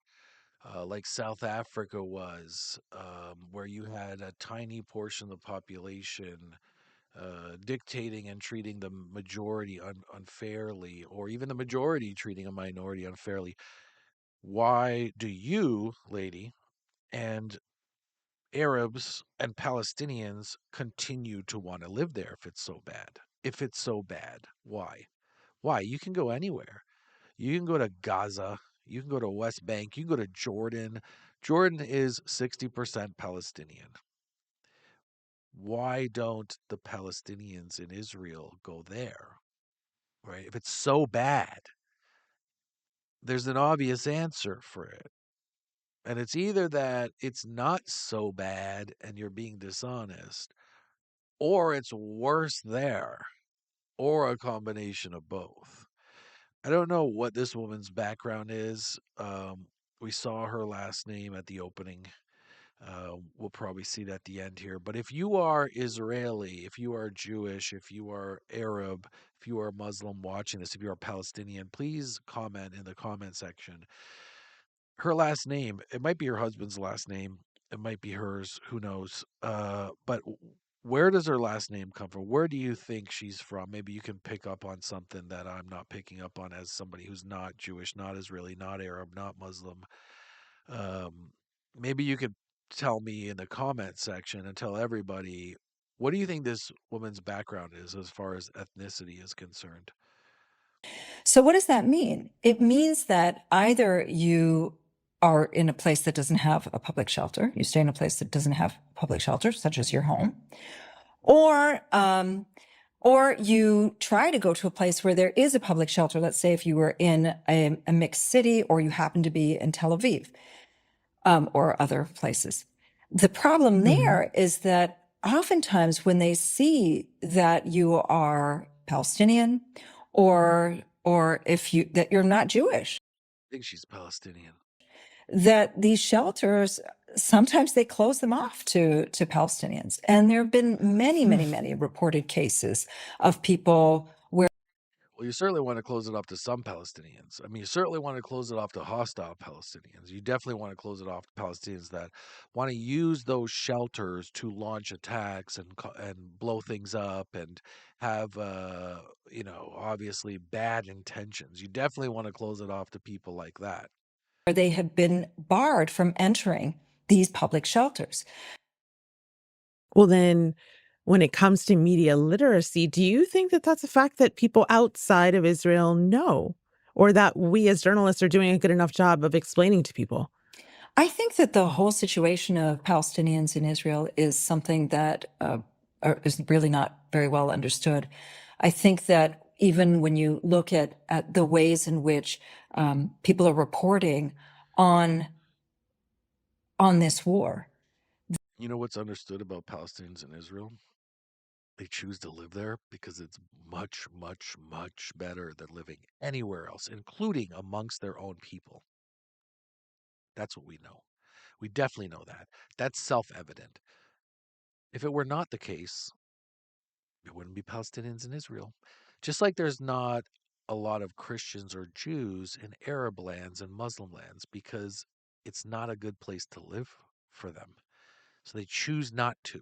like South Africa was, where you had a tiny portion of the population dictating and treating the majority unfairly, or even the majority treating a minority unfairly, why do you, lady, and Arabs and Palestinians continue to want to live there if it's so bad? If it's so bad, why? Why? You can go anywhere. You can go to Gaza. You can go to West Bank. You can go to Jordan. Jordan is 60% Palestinian. Why don't the Palestinians in Israel go there? Right? If it's so bad, there's an obvious answer for it. And it's either that it's not so bad and you're being dishonest, or it's worse there, or a combination of both. I don't know what this woman's background is. We saw her last name at the opening. We'll probably see it at the end here. But if you are Israeli, if you are Jewish, if you are Arab, if you are Muslim watching this, if you are Palestinian, please comment in the comment section. Her last name, it might be her husband's last name. It might be hers. Who knows? But where does her last name come from? Where do you think she's from? Maybe you can pick up on something that I'm not picking up on as somebody who's not Jewish, not Israeli, not Arab, not Muslim. Um, Maybe you could tell me in the comment section and tell everybody, what do you think this woman's background is as far as ethnicity is concerned? So what does that mean? It means that either you are in a place that doesn't have a public shelter, you stay in a place that doesn't have public shelter, such as your home, or you try to go to a place where there is a public shelter. Let's say if you were in a mixed city, or you happen to be in Tel Aviv, or other places. The problem there is that oftentimes when they see that you are Palestinian, or that you're not Jewish, I think she's Palestinian. that these shelters sometimes they close them off to Palestinians. And there have been many reported cases of people where Well, you certainly want to close it off to some Palestinians. I mean, you certainly want to close it off to hostile Palestinians. You definitely want to close it off to Palestinians that want to use those shelters to launch attacks and blow things up and have obviously bad intentions. You definitely want to close it off to people like that. they have been barred from entering these public shelters. Well, then, when it comes to media literacy, do you think that that's a fact that people outside of Israel know, or that we as journalists are doing a good enough job of explaining to people? I think that the whole situation of Palestinians in Israel is something that is really not very well understood. I think that even when you look at the ways in which people are reporting on this war, You know what's understood about Palestinians in Israel? They choose to live there because it's much, much, much better than living anywhere else, including amongst their own people. That's what we know. We definitely know that. That's self evident. If it were not the case, there wouldn't be Palestinians in Israel. Just like there's not a lot of Christians or Jews in Arab lands and Muslim lands because it's not a good place to live for them. So they choose not to.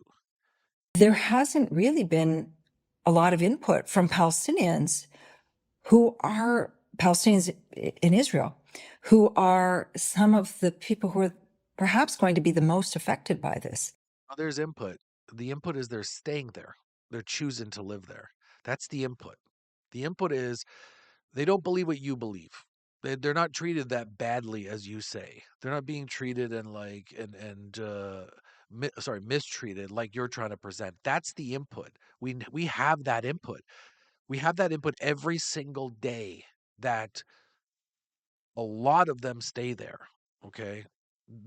There hasn't really been a lot of input from Palestinians who are Palestinians in Israel, who are some of the people who are perhaps going to be the most affected by this. There's input. The input is they're staying there. They're choosing to live there. That's the input. The input is they don't believe what you believe. They're not treated that badly as you say. They're not being treated and mistreated like you're trying to present. That's the input. We have that input. We have that input every single day that a lot of them stay there. Okay.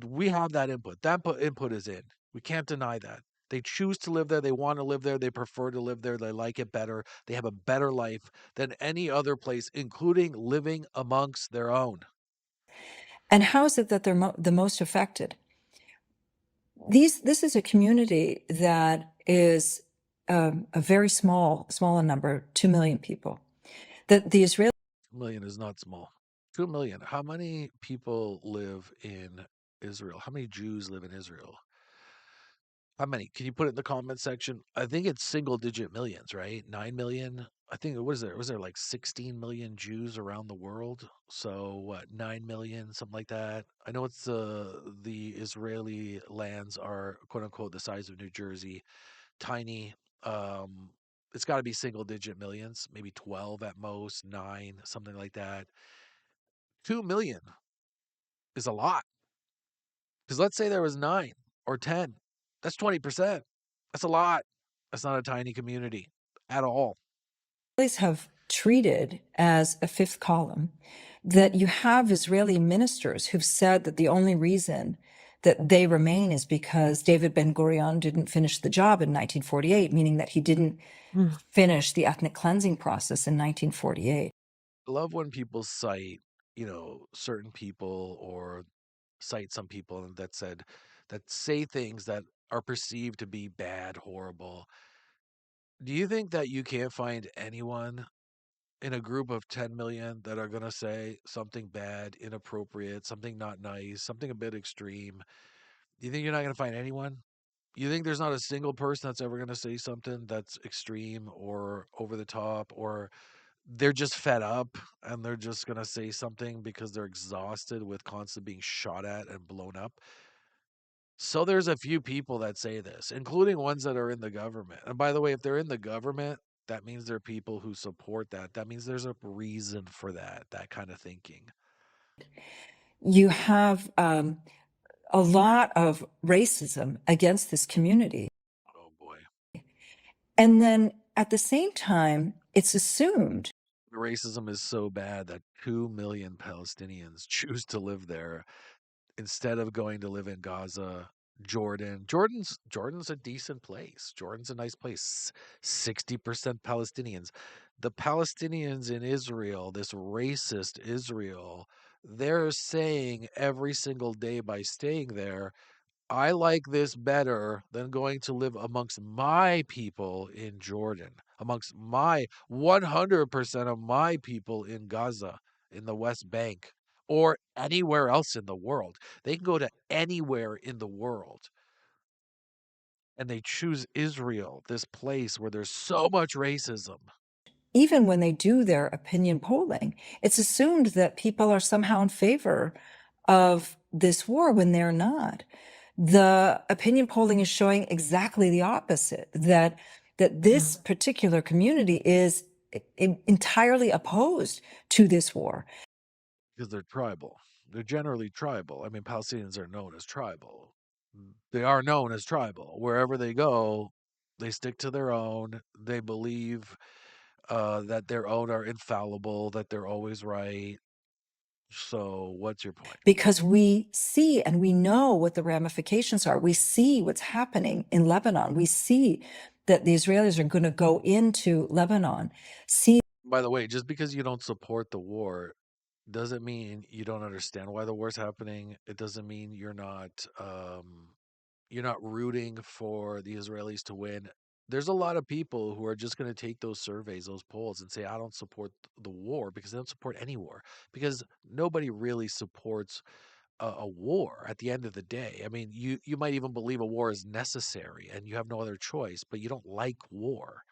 We have that input. Input is in. We can't deny that. They choose to live there. They want to live there. They prefer to live there. They like it better. They have a better life than any other place, including living amongst their own. And how is it that they're the most affected? This is a community that is a very small number, 2 million people. That the Israeli 2 million is not small. 2 million. How many people live in Israel? How many Jews live in Israel? How many? Can you put it in the comment section? I think it's single digit millions, right? 9 million. I think what is there? Was there like 16 million Jews around the world? So what, 9 million, something like that? I know it's the Israeli lands are quote unquote the size of New Jersey, tiny. Um, it's got to be single digit millions, maybe 12 at most, 9, something like that. 2 million is a lot. Because let's say there was 9 or 10. That's 20%. That's a lot. That's not a tiny community at all. Israelis have treated as a fifth column, that you have Israeli ministers who've said that the only reason that they remain is because David Ben-Gurion didn't finish the job in 1948, meaning that he didn't Mm. finish the ethnic cleansing process in 1948. I love when people cite, certain people or cite some people that say things that are perceived to be bad, horrible. Do you think that you can't find anyone in a group of 10 million that are going to say something bad, inappropriate, something not nice, something a bit extreme? Do you think you're not going to find anyone? You think there's not a single person that's ever going to say something that's extreme or over the top, or they're just fed up and they're just going to say something because they're exhausted with constantly being shot at and blown up? So there's a few people that say this, including ones that are in the government. And by the way, if they're in the government, that means they're people who support that. That means there's a reason for that kind of thinking. You have a lot of racism against this community. Oh boy. And then at the same time, it's assumed. The racism is so bad that 2 million Palestinians choose to live there instead of going to live in Gaza, Jordan. Jordan's a decent place. Jordan's a nice place. 60% Palestinians. The Palestinians in Israel, this racist Israel, they're saying every single day by staying there, I like this better than going to live amongst my people in Jordan, amongst my 100% of my people in Gaza, in the West Bank, or anywhere else in the world. They can go to anywhere in the world. And they choose Israel, this place where there's so much racism. Even when they do their opinion polling, it's assumed that people are somehow in favor of this war when they're not. The opinion polling is showing exactly the opposite, that this particular community is entirely opposed to this war. Because they're tribal. They're generally tribal. I mean, Palestinians are known as tribal. They are known as tribal. Wherever they go, they stick to their own. They believe that their own are infallible, that they're always right. So, what's your point? Because we see and we know what the ramifications are. We see what's happening in Lebanon. We see that the Israelis are going to go into Lebanon. See, By the way, just because you don't support the war doesn't mean you don't understand why the war's happening. It doesn't mean you're not rooting for the Israelis to win. there's a lot of people who are just going to take those surveys, those polls, and say, I don't support the war, because they don't support any war, because nobody really supports a war at the end of the day. I mean, you might even believe a war is necessary and you have no other choice, but you don't like war.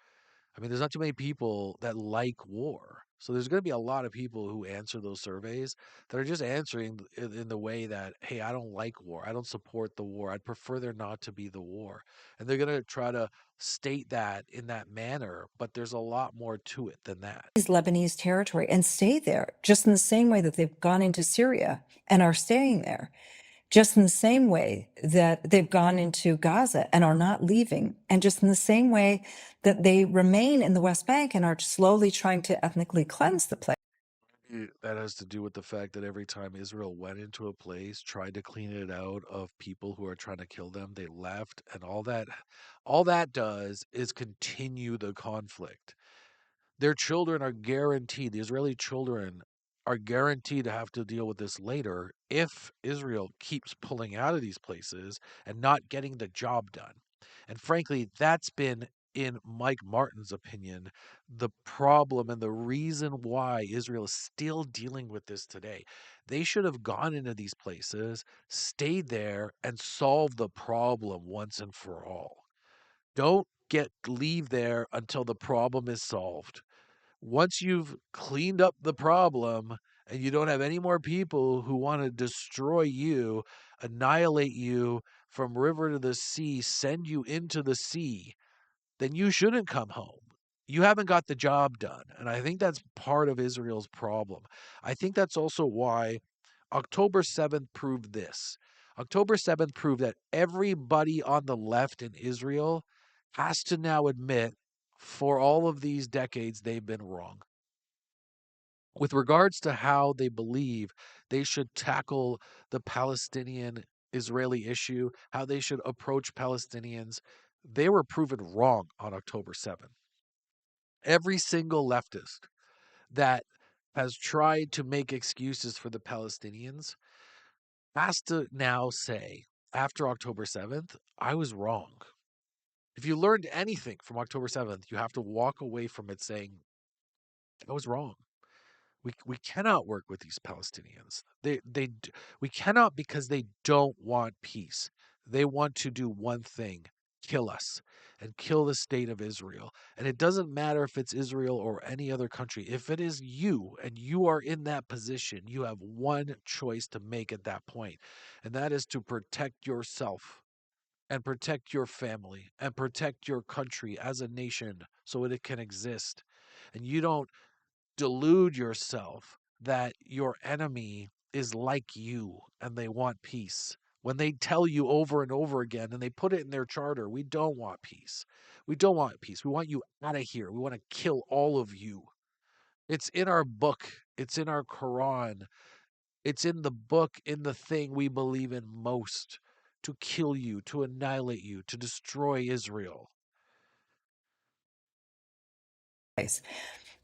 I mean, there's not too many people that like war. So there's going to be a lot of people who answer those surveys that are just answering in the way that, hey, I don't like war. I don't support the war. I'd prefer there not to be the war. And they're going to try to state that in that manner, but there's a lot more to it than that. Lebanese territory and stay there, just in the same way that they've gone into Syria and are staying there, just in the same way that they've gone into Gaza and are not leaving, and just in the same way that they remain in the West Bank and are slowly trying to ethnically cleanse the place. That has to do with the fact that every time Israel went into a place, tried to clean it out of people who are trying to kill them, they left, and all that does is continue the conflict. Their children are guaranteed, the Israeli children are guaranteed to have to deal with this later if Israel keeps pulling out of these places and not getting the job done. And frankly, that's been, in Mike Martin's opinion, the problem and the reason why Israel is still dealing with this today. They should have gone into these places, stayed there, and solved the problem once and for all. Don't leave there until the problem is solved. Once you've cleaned up the problem and you don't have any more people who want to destroy you, annihilate you from river to the sea, send you into the sea, then you shouldn't come home. You haven't got the job done. And I think that's part of Israel's problem. I think that's also why October 7th proved this. October 7th proved that everybody on the left in Israel has to now admit, for all of these decades, they've been wrong with regards to how they believe they should tackle the Palestinian Israeli issue, how they should approach Palestinians. They were proven wrong on October 7th. Every single leftist that has tried to make excuses for the Palestinians has to now say, after October 7th, I was wrong. If you learned anything from October 7th, you have to walk away from it saying, I was wrong. We cannot work with these Palestinians. We cannot, because they don't want peace. They want to do one thing: kill us and kill the state of Israel. And it doesn't matter if it's Israel or any other country. If it is you and you are in that position, you have one choice to make at that point, and that is to protect yourself and protect your family and protect your country as a nation so that it can exist. And you don't delude yourself that your enemy is like you and they want peace. When they tell you over and over again, and they put it in their charter, we don't want peace. We don't want peace. We want you out of here. We want to kill all of you. It's in our book. It's in our Quran. It's in the book, in the thing we believe in most: to kill you, to annihilate you, to destroy Israel.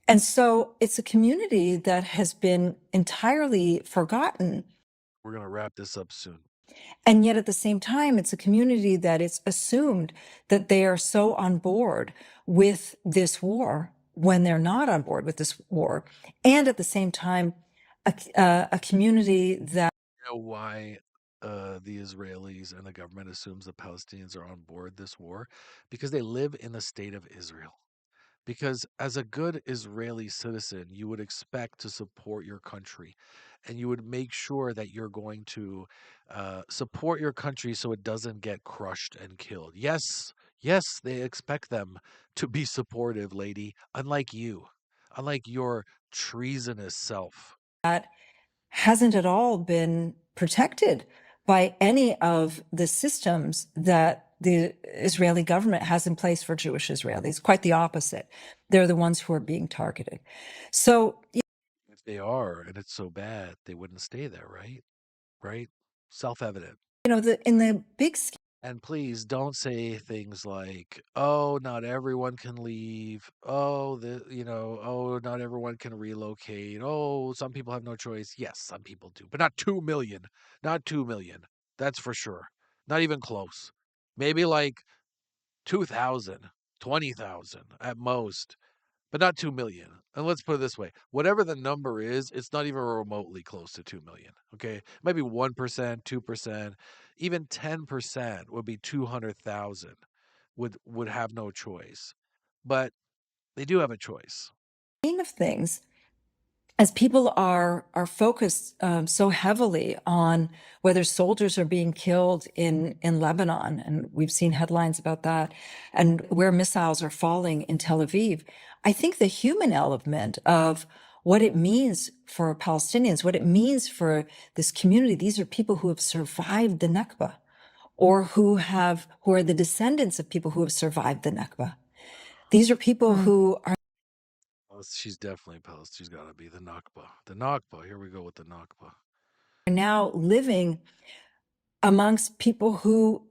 And so it's a community that has been entirely forgotten. We're going to wrap this up soon. And yet at the same time, it's a community that it's assumed that they are so on board with this war when they're not on board with this war. And at the same time, a community that. You know why the Israelis and the government assumes the Palestinians are on board this war? Because they live in the state of Israel. Because as a good Israeli citizen, you would expect to support your country, and you would make sure that you're going to support your country so it doesn't get crushed and killed. Yes, yes, they expect them to be supportive, lady, unlike you, unlike your treasonous self. That hasn't at all been protected by any of the systems that the Israeli government has in place for Jewish Israelis. Quite the opposite. They're the ones who are being targeted. So, If they are, and it's so bad, they wouldn't stay there, right? Right? Self-evident. in the big scheme. And please don't say things like, "Oh, not everyone can leave. Oh, oh, not everyone can relocate. Oh, some people have no choice." Yes, some people do, but not 2 million. Not 2 million. That's for sure. Not even close. Maybe like 2,000. 20,000 at most, but not 2 million. And let's put it this way, whatever the number is, it's not even remotely close to 2 million. Okay. Maybe 1%, 2%, even 10% would be 200,000 would have no choice. But they do have a choice. Of things, as people are focused so heavily on whether soldiers are being killed in Lebanon, and we've seen headlines about that, and where missiles are falling in Tel Aviv, I think the human element of what it means for Palestinians, what it means for this community, these are people who have survived the Nakba, or who are the descendants of people who have survived the Nakba. These are people who are She's definitely Palestine. She's got to be the Nakba. The Nakba. Here we go with the Nakba. now living amongst people who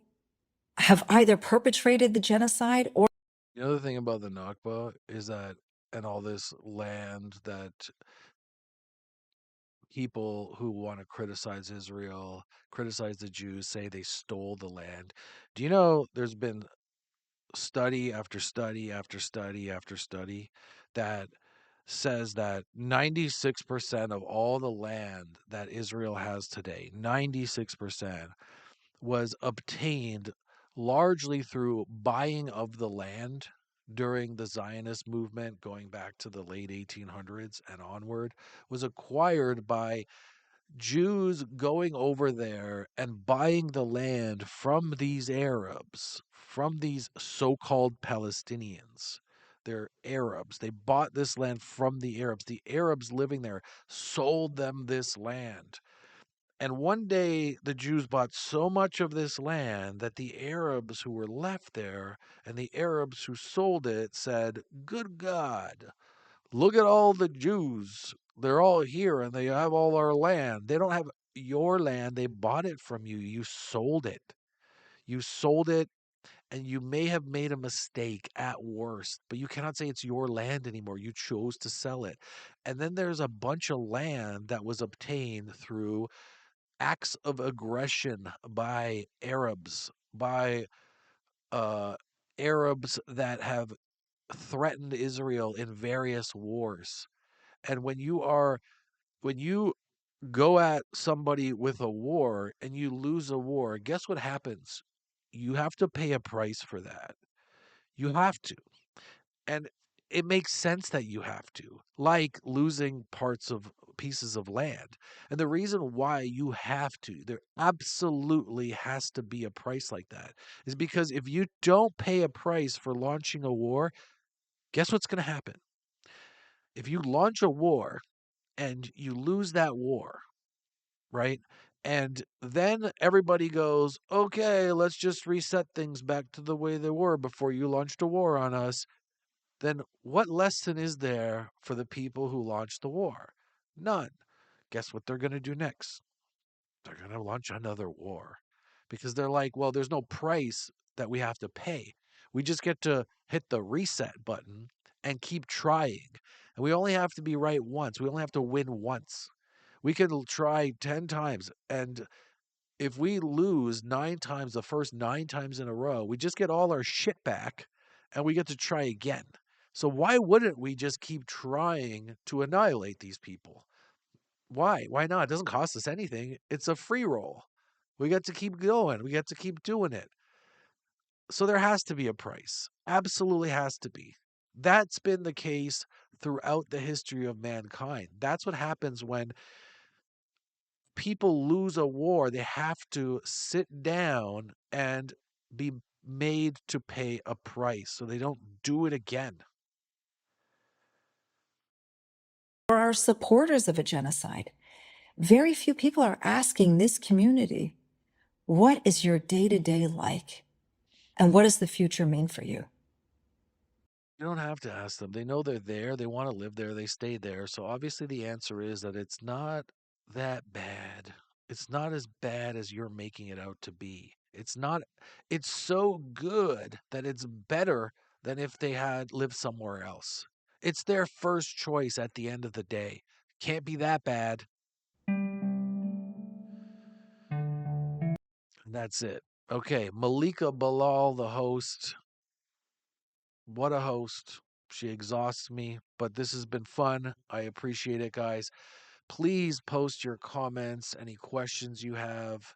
have either perpetrated the genocide or The other thing about the Nakba is that, and all this land that people who want to criticize Israel, criticize the Jews, say they stole the land. Do you know there's been study after study after study after study that says that 96% of all the land that Israel has today, 96% was obtained largely through buying of the land during the Zionist movement going back to the late 1800s and onward, was acquired by Jews going over there and buying the land from these Arabs, from these so-called Palestinians. They're Arabs. They bought this land from the Arabs. The Arabs living there sold them this land. And one day the Jews bought so much of this land that the Arabs who were left there and the Arabs who sold it said, "Good God, look at all the Jews. They're all here and they have all our land. They don't have your land. They bought it from you. You sold it. You sold it, and you may have made a mistake at worst, but you cannot say it's your land anymore. You chose to sell it." And then there's a bunch of land that was obtained through acts of aggression by Arabs, by uh, Arabs that have threatened Israel in various wars. And when you go at somebody with a war and you lose a war, guess what happens? You have to pay a price for that. You have to. And it makes sense that you have to, like losing parts of pieces of land. And the reason why you have to, there absolutely has to be a price like that, is because if you don't pay a price for launching a war, guess what's going to happen? If you launch a war and you lose that war, right? And then everybody goes, okay, let's just reset things back to the way they were before you launched a war on us. Then what lesson is there for the people who launched the war? None. Guess what they're going to do next? They're going to launch another war because they're like, well, there's no price that we have to pay. We just get to hit the reset button and keep trying. And we only have to be right once. We only have to win once. We could try 10 times. And if we lose 9 times, the first 9 times in a row, we just get all our shit back and we get to try again. So why wouldn't we just keep trying to annihilate these people? Why? Why not? It doesn't cost us anything. It's a free roll. We get to keep going. We get to keep doing it. So there has to be a price. Absolutely has to be. That's been the case throughout the history of mankind. That's what happens when people lose a war. They have to sit down and be made to pay a price so they don't do it again. are supporters of a genocide. Very few people are asking this community, what is your day-to-day like? And what does the future mean for you? You don't have to ask them. They know they're there. They want to live there. They stay there. So obviously the answer is that it's not that bad. It's not as bad as you're making it out to be. It's not, it's so good that it's better than if they had lived somewhere else. It's their first choice at the end of the day. Can't be that bad. And that's it. Okay, Malika Bilal, the host. What a host. She exhausts me, but this has been fun. I appreciate it, guys. Please post your comments, any questions you have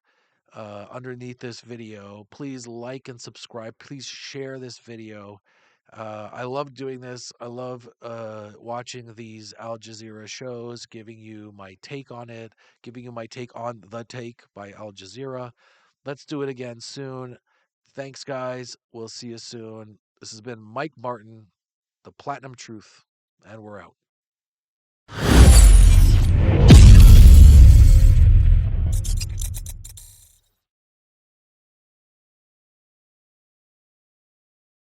underneath this video. Please like and subscribe. Please share this video. I love doing this. I love watching these Al Jazeera shows, giving you my take on it, giving you my take on The Take by Al Jazeera. Let's do it again soon. Thanks, guys. We'll see you soon. This has been Mike Martin, The Platinum Truth, and we're out.